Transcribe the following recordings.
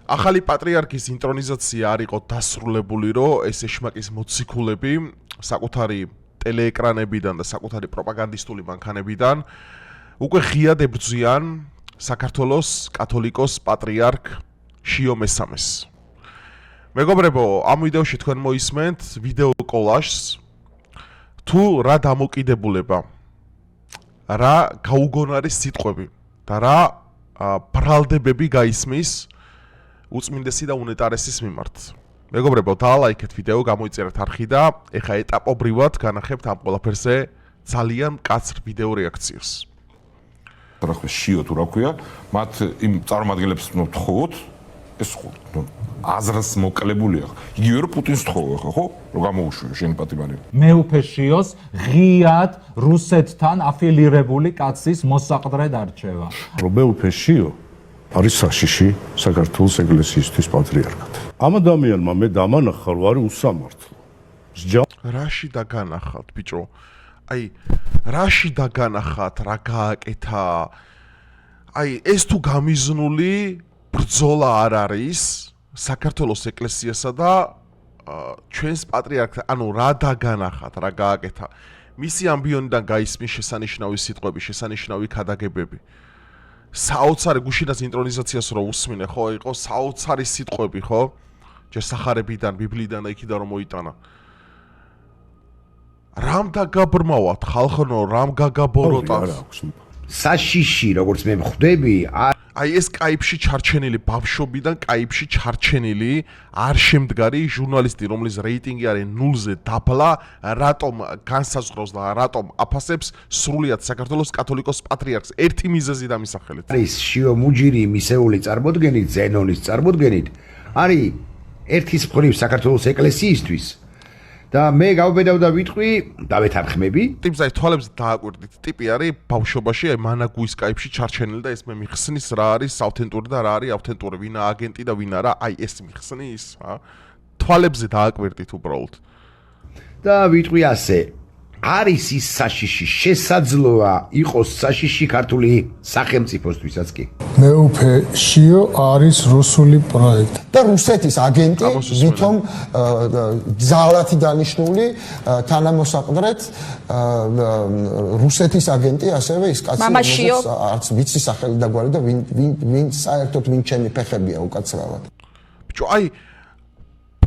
ახალი პატრიარქის ინტრონიზაცია არ იყო დასრულებული, რომ ეს ეშმაკის მოციქულები საკუთარი ტელეეკრანებიდან და საკუთარი პროპაგანდისტული მანქანებიდან უკვე ღიად ებრძვიან საქართველოს კათოლიკოს პატრიარქ შიო მესამეს. მეგობრებო, ამ ვიდეოში თქვენ მოისმენთ ვიდეო კოლაჟს თუ რა დამოკიდებულება, რა გაუგონარი სიტყვები და რა ბრალდებები გაისმის უწმინდესი და უნეტარესის მიმართ. მეგობრებო, დაალაიქეთ ვიდეო, გამოიწერეთ არხი და ეხა ეტაპობრივად განახებთ ამ ყველაფერზე ძალიან მკაცრ ვიდეო რეაქციას. რა ხე შიო თუ რა ქვია, მათ იმ წარმომადგენლებს ვთხოვოთ, ეს ხო აზრს მოკლებულია. იგივე რომ პუტინს თხოვე ხა, ხო? რომ გამოუშვიო შენი პატიმარი. მეუფე შიოს ღიად რუსეთთან აფილირებული კაცის მოსაყდრედ არჩევა. რომ მეუფე შიო არის საშიში საქართველოს ეკლესიისთვის პატრიარქად. ამ ადამიანმა მე დამანახა, რომ არის უსამართლო. რაში დაგანახავთ, ბიჭო? აი, რაში დაგანახავთ, რა გააკეთა? აი, ეს თუ გამიზნული ბრძოლა არ არის საქართველოს ეკლესიასა და ჩვენს პატრიარქთან, ანუ რა დაგანახავთ, რა გააკეთა? მისი ამბიონიდან გაისმის შესანიშნავი სიტყვები, შესანიშნავი ქადაგებები. საოცარი გუშინაც ინტრონიზაციას რო უსმინე, ხო, იყო საოცარი სიტყვები, ხო? ჯერ სახარებიდან, ბიბლიიდან და იქიდან რომ მოიტანა. რამ დაგაბრმავათ ხალხო, რამ გაგაბოროტათ? საშიში, როგორც მე ხვდები, აი ეს კაიფში ჩარჩენილი ბავშვობიდან კაიფში ჩარჩენილი არ შემდგარი ჟურნალისტი, რომლის რეიტინგი არის 0-ზე დაბლა, რატომ განსაზღვრავს და რატომ აფასებს სრულიად საქართველოს კათოლიკოს პატრიარქს ერთი მიზეზი დამისახელეთ. არის შიო მუჯირი მისეული წარმოდგენით, ზენონის წარმოდგენით, არის ერთის მხრივ საქართველოს ეკლესიისთვის და მე გავბედავ და ვიტყვი, დავეთანხმები. ტიპს აი თვალებს დააკვირდით. ტიპი არის ბავშვობაში, აი მანაგუის კაიფში ჩარჩენილი და ეს მე მიხსნის რა არის ავთენტური და რა არის ავთენტური, ვინა აგენტი და ვინა რა, აი ეს მიხსნის, თვალებზე დააკვირდით უბრალოდ. და ვიტყვი ასე, არის ის საშიში, შესაძლოა იყოს საშიში ქართული სახელმწიფოსთვისაც კი. მეუფე შიო არის რუსული პროექტი და რუსეთის აგენტი ვითომ ძალათი დანიშნული თანამოსაყდრეთ რუსეთის აგენტი ასევე ის კაცი რომელიც არც ვიცი სახელი და გვარი და ვინ საერთოდ ვინ ჩემი ფეხებია უკაცრავად. ბიჭო, აი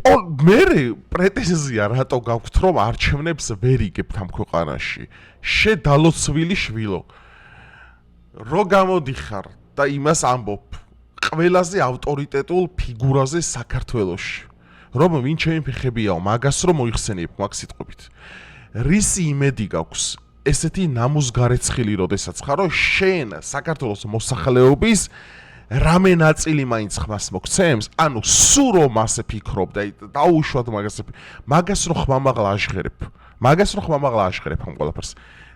მე პრეტენზია რატო გაქვთ რომ არჩევნებს ვერ იგებთ ამ ქვეყანაში? შედალოცვილი შვილო. რო გამოდიხარ და იმას ამბობ ყველაზე ავტორიტეტულ ფიგურაზე საქართველოში. რომ ვინ ჩემი ფეხებიაო, მაგას რომ მოიხსენიებ მაგ სიტყვებით. რისი იმედი გაქვს ესეთი ნამუსგარეცხილი როდესაც ხარ, რომ შენ საქართველოს მოსახლეობის რამე ნაწილი მაინც ხმას მოგცემს, ანუ სულ რომ ასე ფიქრობ და დაუშვათ მაგას რომ ხმამაღლა აშღერებ. მაგას რომ ხმამაღლა აშღერებ ამ ყველაფერს.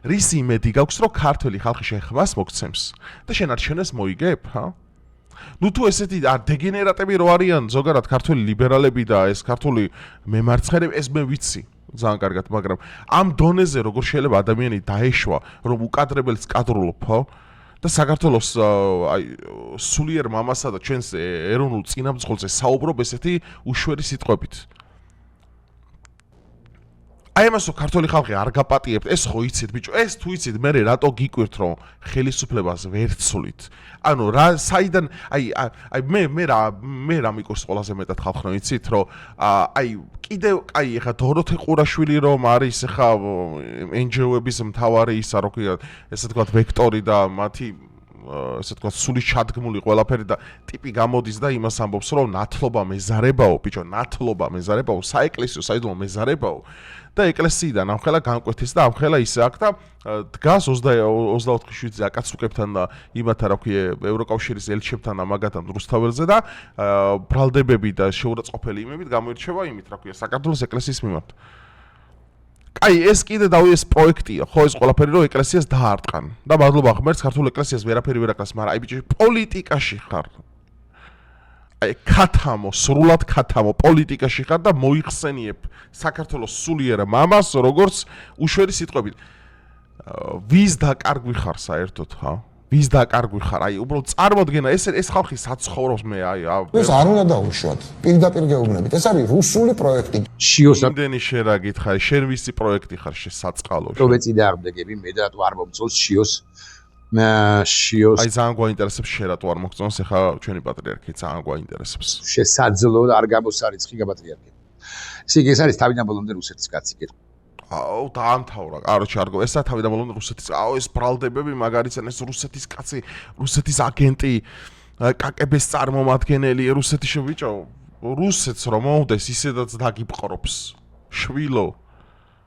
რის იმედი გაქვს რომ ქართველი ხალხი შენ ხმას მოგცემს და შენ არჩევნებს მოიგებ, ჰა? ნუ თუ ესეთი დეგენერატები რო არიან ზოგადად ქართველი ლიბერალები და ეს ქართული მემარცხენეები, ეს მე ვიცი ძალიან კარგად, მაგრამ ამ დონეზე როგორ შეიძლება ადამიანი დაეშვა, რომ უკადრებელს კადრულობ, ხო? და საქართველოს აი სულიერ მამასა და ჩვენს ეროვნულ წინამძღოლზე საუბრობ ესეთი უშვერი სიტყვებით. აი ამასო ქართული ხალხი არ გაპატიებთ, ეს ხო იცით ბიჭო, ეს თუ იცით, მე რატო გიკვირთ რომ ხელისუფლებას ვერ ცვლით? ანუ რა საიდან აი მე რა მიყურს ყველაზე მეტად ხალხო იცით, რომ აი კიდევ აი ეხა დოროთე ყურაშვილი რომ არის ეხა NGO-ების მთავარი ისა რო ქვია, ესე თქვა ვექტორი და მათი ესე თქვა სული ჩადგმული ყველაფერი და ტიპი გამოდის და იმას ამბობს რომ ნათლობა მეზარებაო, ბიჭო, ნათლობა მეზარებაო, საეკლესიო საიდუმლო მეზარებაო და ეკლესიიდან ამხელა განკვეთის და ამხელა ისე აქ და დგას 24-7 აკაცუკებთან და იმათა რა ქვია ევროკავშირის ელჩებთან ამაგათან რუსთაველზე და ბრალდებები და შეურაცხყოფელი იმებით გამოირჩევა იმით რა ქვია საქართველოს ეკლესიის მიმართ. აი ეს კიდე ეს პროექტია, ხო ეს ყველაფერი რომ ეკლესიას დაარტყან. და მადლობა ღმერთს ქართულ ეკლესიას ვერაფერი ვერ აკეთებს, მაგრამ აი ბიჭო პოლიტიკაში ხარ. აი ქათამო, სრულად ქათამო პოლიტიკაში ხარ და მოიხსენიებ საქართველოს სულიერ მამას, როგორც უშვერი სიტყვებით. ვის დაკარგვი ხარ საერთოდ, ხა? ვის დაკარგვი ხარ? აი, უბრალოდ წარმოდგენა, ეს ხალხი საცხოვრობს მე, აი, ეს არ უნდა დაუშვათ. პირდაპირ გეუბნებით. ეს არის რუსული პროექტი. შიოს იმდენი შენ რა გითხარი? შენ ვისი პროექტი ხარ საწყალო? პროვეცი და აღდგები მე და რატო არ მომწონს შიოს აი, ძალიან გვაინტერესებს შენ რატო არ მოგწონს ახლა ჩვენი პატრიარქი, ძალიან გვაინტერესებს. შესაძლო და არ გამოსარიცხი გაპატრიარქი. ისე იგი ეს არის თავიდან ბოლომდე რუსეთის კაცი კითხვა. აუ, დაამთავრა. კაროჩე, არ გო, ესა თავიდან ბოლომდე რუსეთის. აუ, ეს ბრალდებები მაგარიცენ, ეს რუსეთის კაცი, რუსეთის აგენტი, კაკების წარმომადგენელი, რუსეთის ბიჭო, რუსეთს რომ მოვდეს, ისედაც დაგიპყრობს. შვილო.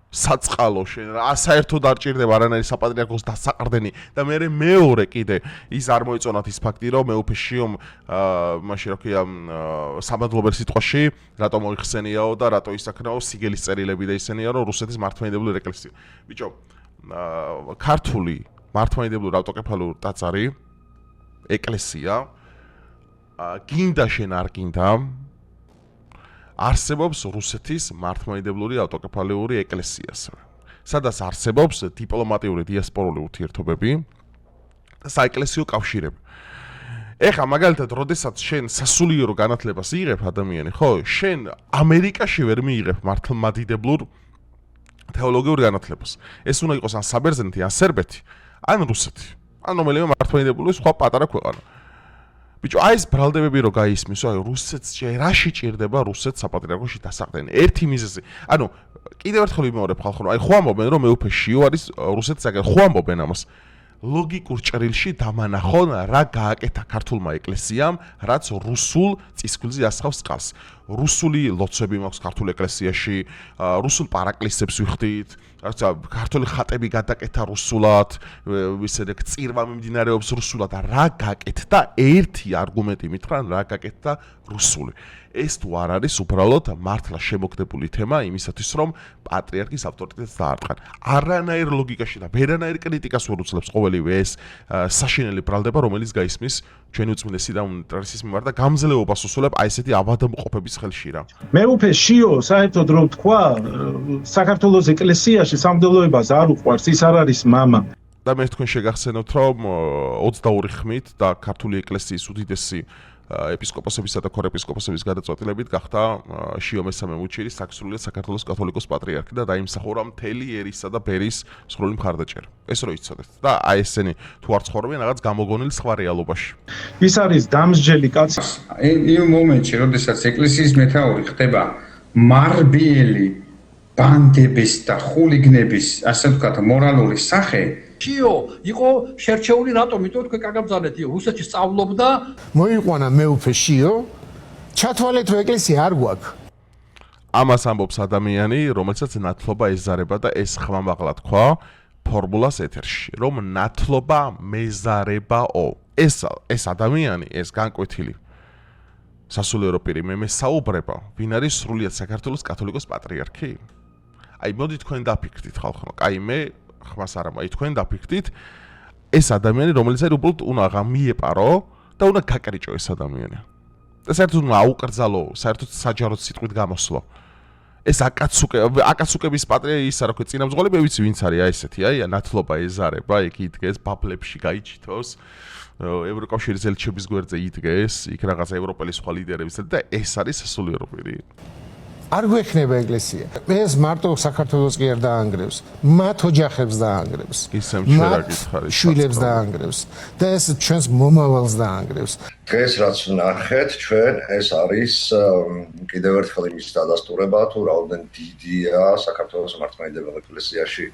საწყალო შენ რა საერთოდ არ ჭირდება არანაირი საპატრიარქოს დასაყრდენი და მე მეორე კიდე ის არ მოიწონათ ის ფაქტი რომ მეუფე შიომ მაშინ რა ქვია სამადლობელ სიტყვაში რატო მოიხსენიაო და რატო ისაქნაო სიგელის წერილები და ისენია რომ რუსეთის მართლმადიდებლური ეკლესია ბიჭო ქართული მართლმადიდებლური ავტოკეფალური ტაძარი ეკლესია გინდა შენ არ გინდა არსებობს რუსეთის მართლმადიდებლური ავტოკეფალური ეკლესიას. სადაც არსებობს დიპლომატიური დიასპორული ურთიერთობები და საეკლესიო კავშირები. ეხლა მაგალითად, როდესაც შენ სასულიერო განათლებას იღებ ადამიანი, ხო? შენ ამერიკაში ვერ მიიღებ მართლმადიდებლურ თეოლოგიურ განათლებას. ეს უნდა იყოს ან საბერძნეთი, ან სერბეთი, ან რუსეთი. ან რომელიმე მართლმადიდებლური სხვა პატარა ქვეყანა. ბიჭო, აი ეს ბრალდებები რო გაისმის, აი რუსეთს რაში ჭირდება რუსეთს საპატრიარქოში დასაყრდენი. ერთი მიზეზი. ანუ კიდევ ერთხელ ვიმეორებ ხალხო, აი ხო ამბობენ რომ მეუფე შიო არის რუსეთის აგენტი. ხო ამბობენ ამას. ლოგიკურ ჭრილში დამანახონ რა გააკეთა ქართულმა ეკლესიამ, რაც რუსულ წისქვილზე ასხავს წყალს. რუსული ლოცვები მაქვს ქართულ ეკლესიაში, რუსულ პარაკლისებს ვიხდით, რაღაცა ქართული ხატები გადაკეთა რუსულად, ისე წირვა მიმდინარეობს რუსულად და რა გაკეთდა ერთი არგუმენტი მითხრა რა გაკეთდა რუსული. ეს თუ არ არის უბრალოდ მართლა შემოგდებული თემა იმისათვის რომ პატრიარქის ავტორიტეტს დაარტყან. არანაირ ლოგიკაში და ვერანაირ კრიტიკას ვერ უძლებს ყოველივე ეს საშინელი ბრალდება რომელიც გაისმის ჩვენი უწმინდესი და უნიტარისის მიმართ და გამძლეობას უსულებ აი ესეთი ავადმყოფების ხელში რა. მეუფე შიო საერთოდ რომ თქვა საქართველოს ეკლესიაში სამღვდელოებას არ უყვარს ის არ არის мама. და მე თქვენ შეგახსენოთ რომ 22 ხმით და ქართული ეკლესიის უდიდესი ეპისკოპოსებისა და ქორეპისკოპოსების გადაწყვეტილებით გახდა შიო მესამე მუჩირი საქსრულიად საქართველოს კათოლიკოს პატრიარქი და დაიმსახურა მთელი ერისა და ბერის სრული მხარდაჭერა. ეს რო იცოდეთ და აი ესენი თუ არ ცხოვრობენ რაღაც გამოგონილი სხვა რეალობაში. ის არის დამსჯელი კაცი. იმ მომენტში, როდესაც ეკლესიის მეთაური ხდება მარბიელი ბანდების და ხულიგნების, ასე ვთქვათ, მორალური სახე, შიო იყო შერჩეული რატომ? იმიტომ თქვენ კარგაბძანეთ რუსეთში სწავლობდა. მოიყვანა მეუფე შიო, ჩათვალეთ რომ ეკლესია არ გვაქვს. ამას ამბობს ადამიანი, რომელსაც ნათლობა ეზარება და ეს ხმამაღლა თქვა ფორმულას ეთერში, რომ ნათლობა მეზარებაო. ეს ადამიანი, ეს განკვეთილი სასულიერო პირი მე საუბრება, ვინ არის სრულიად საქართველოს კათოლიკოს პატრიარქი? აი მოდი თქვენ დაფიქრდით ხალხო, აი მე ხმას არ ამბობ, თქვენ დაფიქრდით ეს ადამიანი, რომელიც არის უბრალოდ უნდა მიეპარო და უნდა გაკრიჭო ეს ადამიანი. და საერთოდ უნდა აუკრძალო, საერთოდ საჯაროდ სიტყვით გამოსვლო. ეს აკაცუკების პატრიარქი ისა რა ქვია, წინამძღოლები ვიცი ვინც არის, აი ესეთი, აი ნათლობა ეზარება, იქ იდგეს ბაბლებში გაიჩითოს. ევროკავშირის ელჩების გვერდზე იდგეს, იქ რაღაც ევროპელი სხვა ლიდერების და ეს არის სასულიერო პირი. არ გვექნება ეკლესია. ეს მარტო საქართველოს კი არ დაანგრევს, მათ ოჯახებს დაანგრევს. მათ შვილებს დაანგრევს და ეს ჩვენს მომავალს დაანგრევს. დღეს რაც ნახეთ ჩვენ, ეს არის კიდევ ერთხელ იმის დადასტურება, თუ რაოდენ დიდია საქართველოს მართლმადიდებელ ეკლესიაში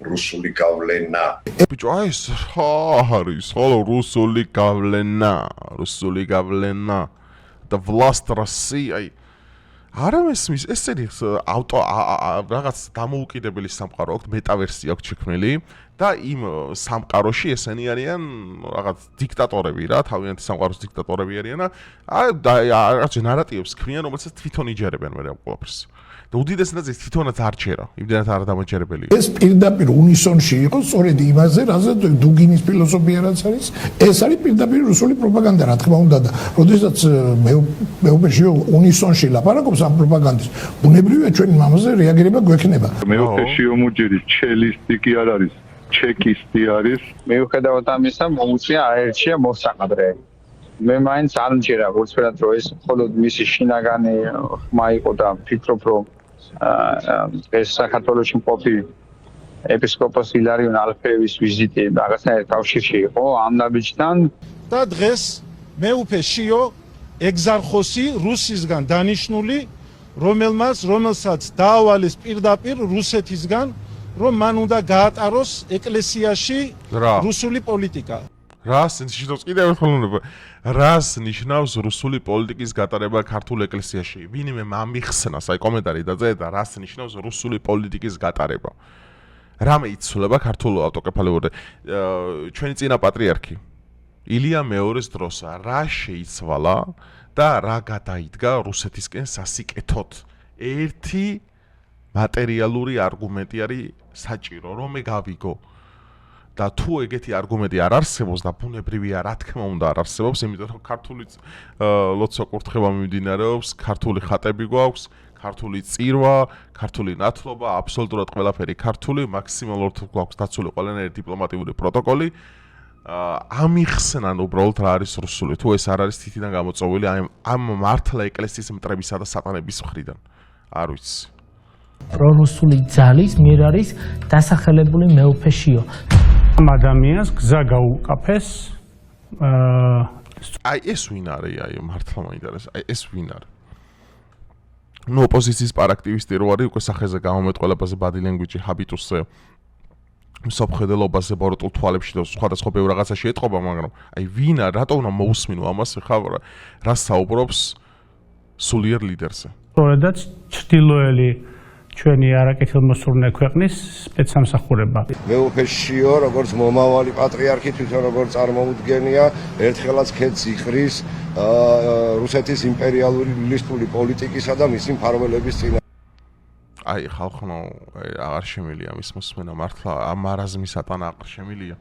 რუსული გავლენა. ბიჭო, აი ეს რა არის? ხოლო რუსული გავლენა და власть России, აი არა მესმის, ესენი რაღაც დამოუკიდებელი სამყარო აქვს, მეტავერსი აქვს შექმნილი და იმ სამყაროში ესენი არიან რაღაც დიქტატორები რა, თავიანთი სამყაროს დიქტატორები არიან და რაღაც ნარატივებს ქმნიან, რომელსაც თვითონ იჯერებენ მე ამ ყველაფერს. და უდიდესი ნაწილი თვითონაც არ ჩერა, იმდენად არ დამაჯერებელი. ეს პირდაპირ უნისონში იყო სწორედ იმაზე, რაზეც დუგინის ფილოსოფია რაც არის, ეს არის პირდაპირ რუსული პროპაგანდა, რა თქმა უნდა და როდესაც მეუფე შიო უნისონში ლაპარაკობს ამ პროპაგანდის, ბუნებრივია ჩვენ ამაზე რეაგირება გვექნება. მეუფე შიო მუჯირის ჩელისტი კი არ არის ჩეკისტი არის. მიუხედავად ამისა, მოუწია აერჩია მოსაყდრე. მე მაინც არ მჯერა ვერცერად რომ ეს მხოლოდ მისი შინაგანი ხმა იყო და ვფიქრობ რომ ეს საქართველოში მყოფი ეპისკოპოსი ილარიონ ალფეევის ვიზიტი რაღაცნაირად კავშირში იყო ამ ნაბიჯთან და დღეს მეუფე შიო ეგზარხოსი რუსისგან დანიშნული რომელსაც დაავალეს პირდაპირ რუსეთისგან რომ მან უნდა გაატაროს ეკლესიაში რუსული პოლიტიკა. რას ნიშნავს კიდევ ერთხელ რას ნიშნავს რუსული პოლიტიკის გატარება ქართულ ეკლესიაში? ვინმე ამიხსნას, აი კომენტარი დაწერეთ, რას ნიშნავს რუსული პოლიტიკის გატარება? რამე იცვლება ქართულ ავტოკეფალიური ჩვენი წინა პატრიარქი ილია მეორის დროსა რა შეიცვალა და რა გადაიდგა რუსეთისკენ სასიკეთოდ? ერთი მატერიალური არგუმენტი არის საჭირო, რომ მე გავიგო. და თუ ეგეთი არგუმენტი არ არსებობს და ბუნებრივია, რა თქმა უნდა არ არსებობს, იმიტომ რომ ქართული ლოცვა კურთხევა მიმდინარეობს, ქართული ხატები გვაქვს, ქართული წირვა, ქართული ნათლობა, აბსოლუტურად ყველაფერი ქართული, მაქსიმალურად გვაქვს დაცული ყველანაირი დიპლომატიური პროტოკოლი. ამიხსნან უბრალოდ რა არის რუსული, თუ ეს არ არის თითიდან გამოწვეული ამ მართლა ეკლესიის მტრებისა და სატანების მხრიდან. არ ვიცი. პრორუსული ძალის მიერ არის დასახელებული მეუფე შიო. ამ ადამიანს გზა გაუკაფეს აი ეს ვინ არის? აი მართლა მაინტერესებს. აი ეს ვინ არის? ნუ ოპოზიციის პარაქტივისტი რო არის, უკვე სახეზე გამომეტყველებაზე, body language-ი, habitus-ზე, მსოფლმხედველობაზე, ბოროტულ თვალებში და სხვადასხვა ბევრ რაღაცაში ეტყობა, მაგრამ აი ვინ არის? რატო უნდა მოусმინო ამას? ხა რა საუბრობს სულიერ ლიდერზე? სწორედაც ჩრდილოელი ჩვენი არაკეთილმოსურნე ქვეყნის სპეცსამსახურება. მეუფე შიო, როგორც მომავალი პატრიარქი, თვითონ როგორც წარმოუდგენია, ერთხელაც ქედს იხრის რუსეთის იმპერიალური ლისტული პოლიტიკისა და მისი მფარველების წინა. აი ხალხო, აღარ შემილია მის მოსმენა, მართლა ამ მარაზმი სატანა აღარ შემილია.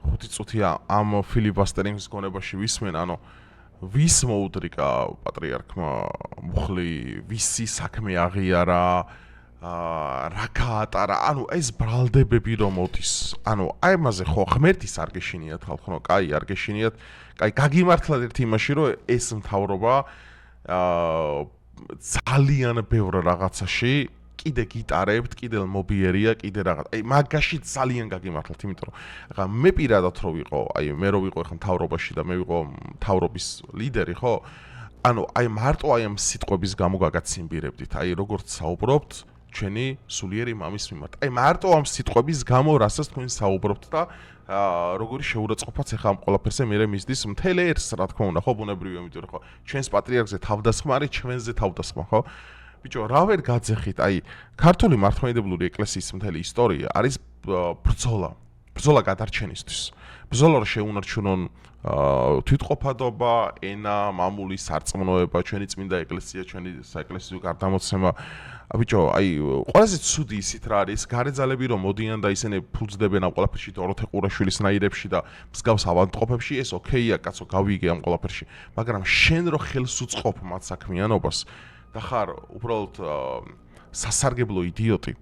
5 წუთია ამ ფილიბასტერინგის გონებაში ვისმენ, ანუ ვის მოუდრიკა პატრიარქმა მუხლი, ვისი საქმე აღიარა, რა გაატარა, ანუ ეს ბრალდებები რომ მოდის, ანუ აი ამაზე ხო ღმერთის არ გეშინიათ ხალხო, კაი არ გეშინიათ, კაი გაგიმართლათ ერთ იმაში რომ ეს მთავრობა ძალიან ბევრ რაღაცაში კიდე გიტარებთ, კიდე მობიერია, კიდე რაღაც. აი მაგაში ძალიან გაგიმართლათ, იმიტომ რომ ახლა მე პირადად რო ვიყო, აი მე რო ვიყო ახლა მთავრობაში და მე ვიყო მთავრობის ლიდერი, ხო? ანუ აი მარტო აი ამ სიტყვების გამო გაგაცინბირებდით, აი როგორც საუბრობთ ჩვენი სულიერი მამის მიმართ. აი მარტო ამ სიტყვების გამო რასაც თქვენ საუბრობთ და როგორი შეურაცხყოფაც ახლა ამ ყველაფერზე მე მისდის მთელ ერთს, რა თქმა უნდა, ხო ბუნებრივია, იმიტომ რომ ხო ჩვენს პატრიარქზე თავდასხმა არის, ჩვენზე თავდასხმა, ხო? ბიჭო, რა ვერ გაძეხით, აი ქართული მართლმადიდებლური ეკლესიის მთელი ისტორია არის ბრძოლა გადარჩენისთვის. ბრძოლა რომ შეუნარჩუნონ თვითყოფადობა, ენა, მამული, სარწმუნოება, ჩვენი წმინდა ეკლესია, ჩვენი საეკლესიო გარდამოცემა. ბიჭო, აი ყველაზე ცუდი ისიც რა არის, გარეძალები რომ მოდიან და ისინი ფუძდებენ ამ ყველაფერში დოროთე ყურაშვილის ნაირებში და მსგავს ავადმყოფებში, ეს ოკეია, კაცო, გავიგე ამ ყველაფერში, მაგრამ შენ რო ხელს უწყობ მათ საქმიანობას და ხარ უბრალოდ სასარგებლო იდიოტი.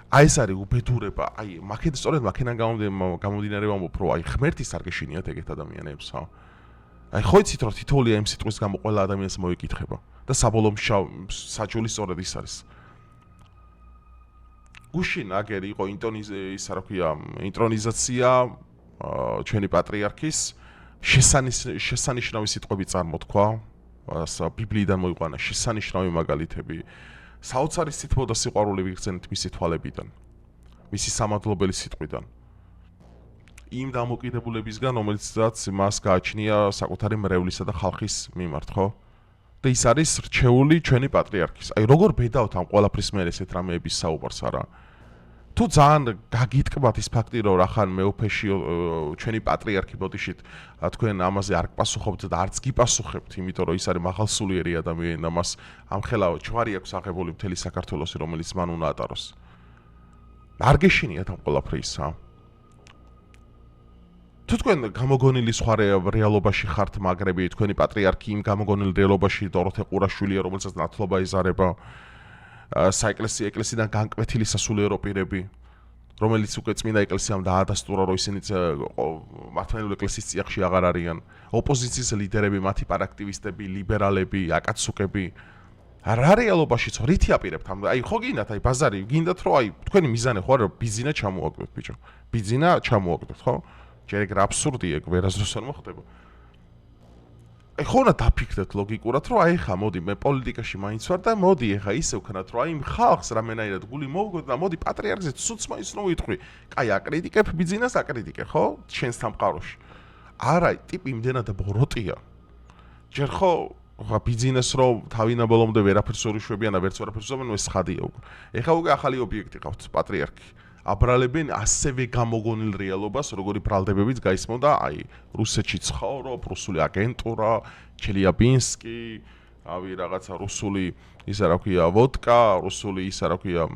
აი ეს არის უბედურება, აი სწორედ მაქედან გამომდინარე ვამბობ, რომ აი ღმერთის არ გეშინიათ ეგეთ ადამიანებს, ხო? აი ხო იცით რომ თითოეული ამ სიტყვის გამო ყველა ადამიანს მოიკითხება და საბოლოო საჯული სწორედ ის არის. გუშინ აგერი იყო ინტრონიზაცია ჩვენი პატრიარქის შესანიშნავი სიტყვები წარმოთქვა, ბიბლიიდან მოიყვანა შესანიშნავი მაგალითები. საოცარი სითბო და სიყვარული ვიგრძენით მისი თვალებიდან, მისი სამადლობელი სიტყვიდან. იმ დამოკიდებულებისგან, რომელიცაც მას გააჩნია საკუთარი მრევლისა და ხალხის მიმართ, ხო? და ის არის რჩეული ჩვენი პატრიარქის. აი როგორ ბედავთ ამ ყველაფრის მერე ესეთ რამეების საუბარს არა? თუ ძალიან გაგიტკბათ ის ფაქტი, რომ რახან მეუფეში ჩვენი პატრიარქი ბოდიშით თქვენ ამაზე არ გპასუხობთ და არც გიპასუხებთ, იმიტომ რომ ის არის მაღალსულიერი ადამიანი და მას ამხელა ჯვარი აქვს აღებული მთელი საქართველოსი, რომელიც მან უნდა ატაროს. არ გეშინიათ ამ ყველაფრისა. თუ თქვენ გამოგონილი სხვა რეალობაში ხართ მაგრები, თქვენი პატრიარქი იმ გამოგონილ რეალობაში დოროთე ყურაშვილია, რომელსაც ნათლობა ეზარება, საეკლესიო ეკლესიიდან განკვეთილი სასულიერო პირები, რომელიც უკვე წმინდა ეკლესიამ დაადასტურა, რომ ისინი მართლმადიდებლური ეკლესიის წიაღში აღარ არიან. ოპოზიციის ლიდერები, მათი პარაქტივისტები, ლიბერალები, აკაცუკები რა რეალობაშიც რითი აპირებთ ამ აი ხო გინდათ აი ბაზარი გინდათ რომ აი თქვენი მიზანი ხო არა რომ ბიზინა ჩამოაგდოთ ბიჭო ბიზინა ჩამოაგდოთ ხო ჯერ ეგ რა აბსურდია ეგ ვერასდროს არ მოხდება აი ხო უნდა დაფიქრდეთ ლოგიკურად რომ აი ხა მოდი მე პოლიტიკაში მაინც ვარ და მოდი ეხა ისე ვქნათ რომ აი ხალხს რამენაირად გული მოვგოთ და მოდი პატრიარქზე ცუც მაინც რომ ვიტყვი კაი აკრიტიკებ ბიზინას აკრიტიკე ხო შენს სამყაროში არა ტიპი იმდენად ბოროტია ჯერ ხო ხა ბიზნეს რო თავინა ბოლომდე ვერაფერს ვერ უშვებიან და ვერც ვერაფერს უზომენ ეს ხადია უკვე. ეხლა უკვე ახალი ობიექტი ყავთ პატრიარქი. აბრალებენ ასევე გამოგონილ რეალობას, როგორი ბრალდებებიც გაისმოდა, აი რუსეთში ცხოვრობ, რუსული აგენტურა, ჩელიაბინსკი, ავი რაღაცა რუსული ისა რა ქვია ვოდკა, რუსული ისა რა ქვია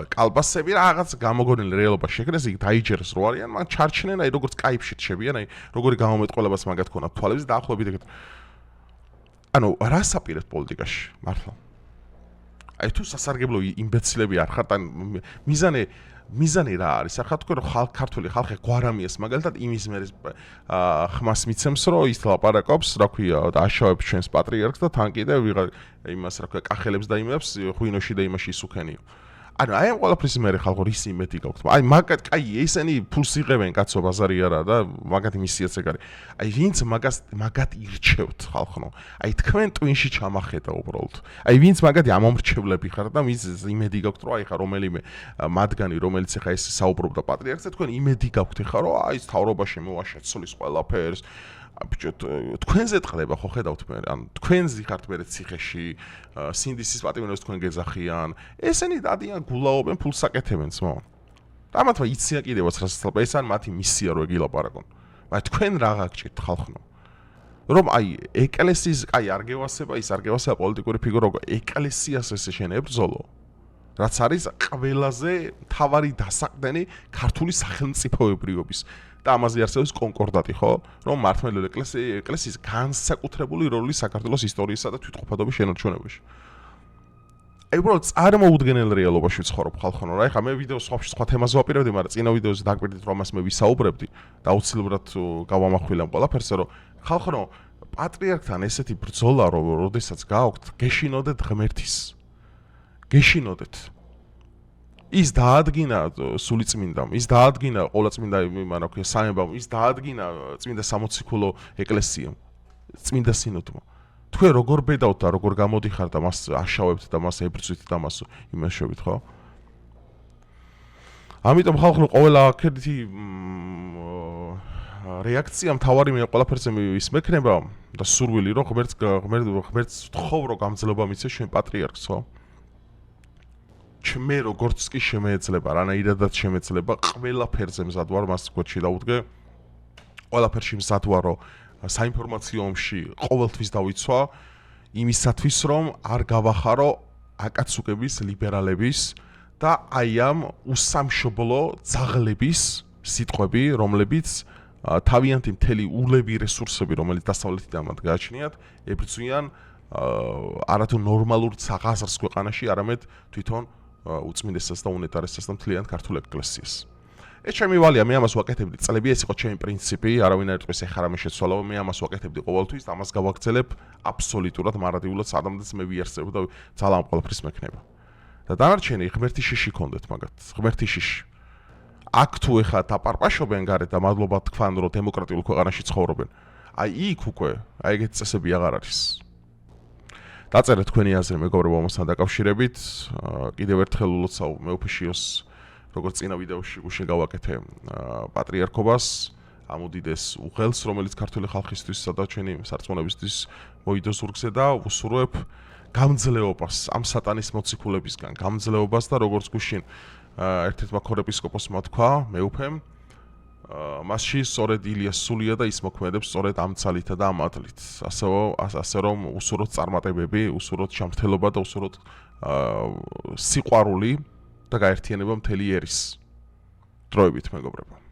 კალბასები რაღაც გამოგონილ რეალობას შეკრეს იქ დაიჯერეს რო არიან, მან ჩარჩნენ აი როგორც კაიფში რჩებიან, აი როგორი გამომეტყველებას მაგათ ქონათ თვალებს და ახლობით ეგეთ ანუ რას აპირებთ პოლიტიკაში მართლა აი თუ სასარგებლო იმბეცილები არ ხართ ან მიზანი რა არის ახლა თქვენ რომ ქართული ხალხი გვარამიას მაგალითად იმის მერე ხმას მიცემს რომ ის ლაპარაკობს რა ქვია და აშავებს ჩვენს პატრიარქს და თან კიდე იმას რა ქვია კახელებს და იმებს ღვინოში და იმაში ისუქენიო ანუ აი ამ ყველაფრის მერე ხალხო რის იმედი გაქვთ აი მაგათ კაი ესენი ფულს იღებენ კაცო ბაზარი არა და მაგათი მისიაც ეგ არის აი ვინც მაგათ ირჩევთ ხალხო აი თქვენ ტვინში ჩამახედა უბრალოდ აი ვინც მაგათი ამომრჩევლები ხარ და მის იმედი გაქვთ რომ აი ხა რომელიმე მათგანი რომელიც ხა ეს საუბრობდა პატრიარქზე თქვენ იმედი გაქვთ ხა რომ აი თავრობაში მოაშეთ სულის ყველაფერს ბიჭო თქვენზე ტყდება ხო ხედავთ მე ან თქვენზე ხართ მე ციხეში სინდისის პატიმრებს თქვენ გეძახიან ესენი დადიან გულაობენ ფულს აკეთებენ ძმო და მათმა იციან კიდევაც რასაც ეს ან მათი მისია რო ეგილაპარაკონ მაგრამ თქვენ რა გაგჭირთ ხალხო რომ აი ეკლესიის აი არ გევასება ის არ გევასება პოლიტიკური ფიგურა ეკლესიას ესე შენ ებრძოლო რაც არის ყველაზე მთავარი დასაყრდენი ქართული სახელმწიფოებრიობის და ამაზე არსებობს კონკორდატი ხო რომ მართლმადიდებელი ეკლესიის განსაკუთრებული როლი საქართველოს ისტორიისა და თვითყოფადობის შენარჩუნებაში აი უბრალოდ წარმოუდგენელ რეალობაში ვცხოვრობ ხალხო რა ეხა მე ვიდეოს სხვა თემაზე ვაპირებდი მაგრამ წინა ვიდეოზე დაგვირდით რომ ამას მე ვისაუბრებდი და აუცილებლად გავამახვილე ამ ყველაფერს რომ ხალხო პატრიარქთან ესეთი ბრძოლა რომ როდესაც გააქვთ გეშინოდეთ ღმერთის გეშინოდეთ ის დაადგინა სულიწმინდამ, ის დაადგინა ყოვლადწმინდა რა ქვია სამებამ, ის დაადგინა წმინდა სამოციქულო ეკლესიამ, წმინდა სინოდმა. თქვენ როგორ ბედავთ და როგორ გამოდიხართ და მას აშავებთ და მას ებრძვით და მას იმეშვებით, ხო? ამიტომ ხალხო ყველა აქეთი რეაქცია მთავარი მე ყველაფერზე ის მექნება და სურვილი რომ ღმერთს ვთხოვ რომ გამძლეობა მიცე ჩვენ პატრიარქს, ხო? მე როგორც კი შემეძლება, რანაირადაც შემეძლება, ყველაფერზე მზად ვარ, მას გვერდში დავუდგე. ყველაფერში მზად ვარ, რომ საინფორმაციო ომში ყოველთვის დავიცვა იმისათვის, რომ არ გავახარო აკაცუკების, ლიბერალების და აი ამ უსამშობლო ძაღლების სიტყვები, რომლებიც თავიანთი მთელი ულები რესურსები, რომელიც დასავლეთიდან მათ გააჩნიათ, ებრძვიან არათუ ნორმალურ ცაღაზრს ქვეყანაში, არამედ თვითონ უწმინდესას და უნეტარესას და მთლიან ქართულ ეკლესიას. ეს ჩემი ვალია, მე ამას ვაკეთებდი წლები, ეს იყო ჩემი პრინციპი, არავინ არ იტყვის ეხლა რამე შეცვალა, მე ამას ვაკეთებდი ყოველთვის და ამას გავაგრძელებ აბსოლუტურად მარადიულად, სადამდეც მე ვიარსებ და ძალა ამ ყველაფრის მექნება. და დანარჩენი ღმერთი შიში ქონდეთ მაგათ, ღმერთი შიში. აქ თუ ეხლა დაპარპაშობენ გარეთ და მადლობა თქვან, რომ დემოკრატიულ ქვეყანაში ცხოვრობენ, აი იქ უკვე, აი ეგეთი წესები აღარ არის. დაწერეთ თქვენი აზრი მეგობრებო ამასთან დაკავშირებით. კიდევ ერთხელ ულოცავ მეუფეშიოს როგორც წინა ვიდეოში გუშინ გავაკეთე პატრიარქობას, ამ უდიდეს უღელს, რომელიც ქართული ხალხისთვისა და ჩვენი სარწმუნოებისთვის მოიდო ზურგზე და უსურვებ გამძლეობას ამ სატანის მოციქულებისგან, გამძლეობას და როგორც გუშინ ერთ-ერთმა ქორეპისკოპოსმა თქვა, მეუფემ მასში სწორედ ილიას სულია და ის მოქმედებს სწორედ ამ ძალითა და ამ ატლით. ასე რომ უსურვოთ წარმატებები, უსურვოთ ჯანმრთელობა და უსურვოთ სიყვარული და გაერთიანება მთელი ერის დროებით, მეგობრებო.